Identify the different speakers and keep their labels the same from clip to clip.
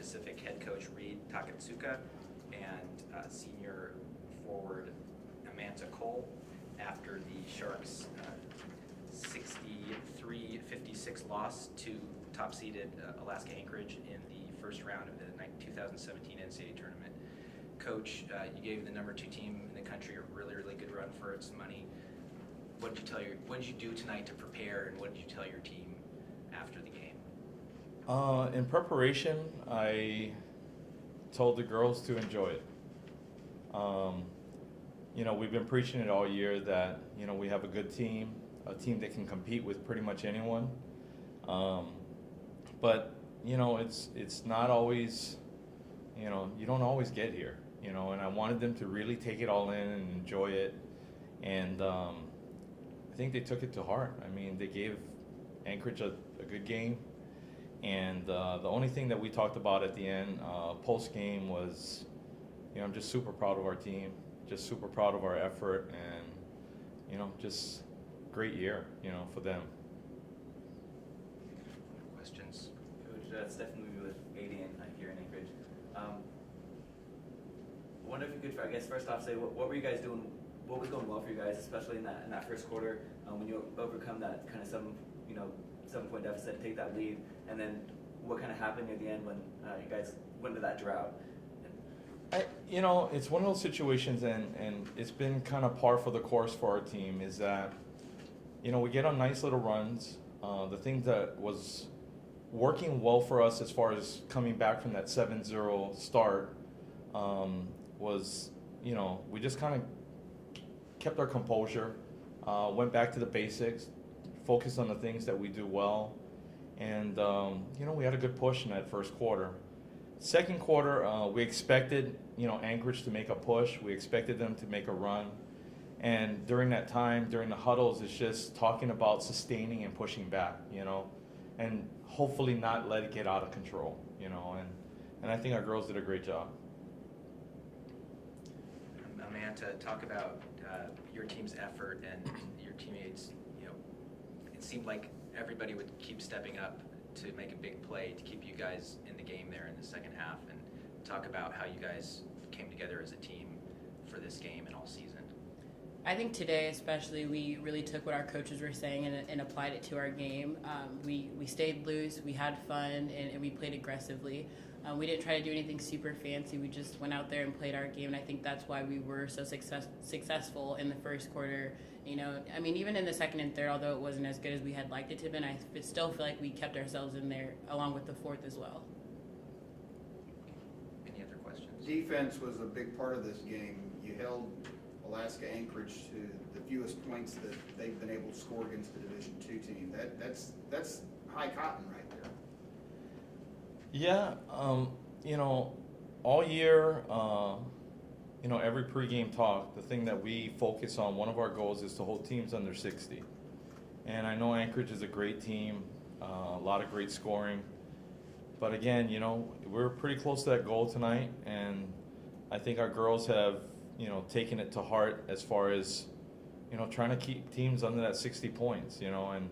Speaker 1: Pacific head coach Reed Takatsuka and senior forward Amanda Cole after the Sharks' 63-56 loss to top-seeded Alaska Anchorage in the first round of the 2017 NCAA tournament. Coach, you gave the number 2 team in the country a really, really good run for its money. What did you do tonight to prepare, and what did you tell your team after the game?
Speaker 2: In preparation, I told the girls to enjoy it. We've been preaching it all year that, we have a good team, a team that can compete with pretty much anyone. But, it's not always, you don't always get here, and I wanted them to really take it all in and enjoy it. And I think they took it to heart. I mean, they gave Anchorage a good game. And the only thing that we talked about at the end, post-game, was, I'm just super proud of our team, just super proud of our effort, and, just great year, for them.
Speaker 1: Questions?
Speaker 3: Coach, it's definitely with Adian here in Anchorage. I wonder if you could, I guess, first off, say what were you guys doing? What was going well for you guys, especially in that first quarter, when you overcome that kind of 7-point deficit, take that lead, and then what kind of happened near the end when you guys went to that drought?
Speaker 2: It's one of those situations, and it's been kind of par for the course for our team, is that, we get on nice little runs. The thing that was working well for us as far as coming back from that 7-0 start was, we just kind of kept our composure, went back to the basics, focused on the things that we do well, and we had a good push in that first quarter. Second quarter, we expected Anchorage to make a push. We expected them to make a run, and during that time, during the huddles, it's just talking about sustaining and pushing back, and hopefully not let it get out of control, and I think our girls did a great job.
Speaker 1: Amanda, talk about your team's effort and your teammates. It seemed like everybody would keep stepping up to make a big play to keep you guys in the game there in the second half, and talk about how you guys came together as a team for this game and all season.
Speaker 4: I think today especially we really took what our coaches were saying and applied it to our game. We stayed loose, we had fun, and we played aggressively. We didn't try to do anything super fancy. We just went out there and played our game, and I think that's why we were so successful in the first quarter. Even in the second and third, although it wasn't as good as we had liked it to have been, I still feel like we kept ourselves in there along with the fourth as well.
Speaker 1: Any other questions?
Speaker 5: Defense was a big part of this game. You held Alaska Anchorage to the fewest points that they've been able to score against the Division II team. That's high cotton right there.
Speaker 2: Yeah, all year, every pregame talk, the thing that we focus on, one of our goals is to hold teams under 60. And I know Anchorage is a great team, a lot of great scoring. But again, we're pretty close to that goal tonight, and I think our girls have, taken it to heart as far as, trying to keep teams under that 60 points, and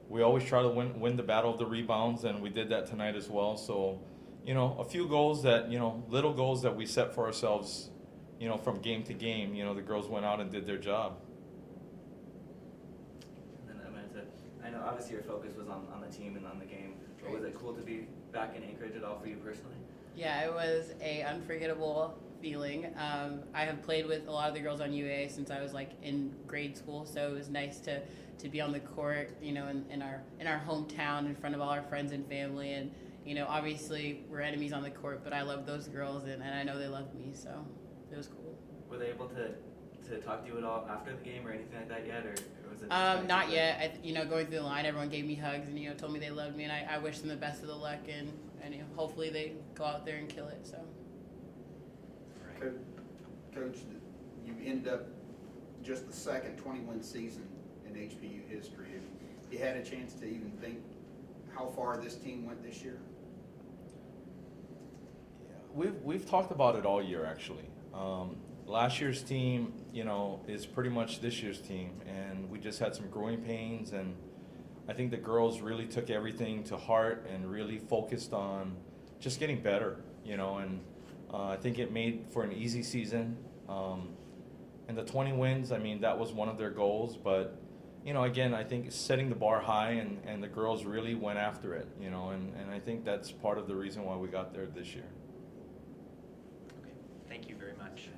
Speaker 2: we always try to win the battle of the rebounds, and we did that tonight as well. So, a few goals that, little goals that we set for ourselves, from game to game, the girls went out and did their job.
Speaker 3: And then Amanda, I know obviously your focus was on the team and on the game, but was it cool to be back in Anchorage at all for you personally?
Speaker 4: Yeah, it was a unforgettable feeling. I have played with a lot of the girls on UA since I was in grade school, so it was nice to be on the court, in our hometown in front of all our friends and family. And obviously we're enemies on the court, but I love those girls, and I know they love me, so it was cool.
Speaker 3: Were they able to talk to you at all after the game or anything like that yet, or was it?
Speaker 4: Not yet. Going through the line, everyone gave me hugs and told me they loved me, and I wish them the best of the luck, and hopefully they go out there and kill it. So.
Speaker 1: Right.
Speaker 5: Coach, you end up just the second 20-win season in HBU history. Have you had a chance to even think how far this team went this year?
Speaker 2: Yeah, we've talked about it all year, actually. Last year's team, is pretty much this year's team, and we just had some growing pains, and I think the girls really took everything to heart and really focused on, just getting better, and I think it made for an easy season. And the 20 wins, I mean, that was one of their goals, but again, I think setting the bar high, and the girls really went after it, and I think that's part of the reason why we got there this year.
Speaker 1: Okay, thank you very much.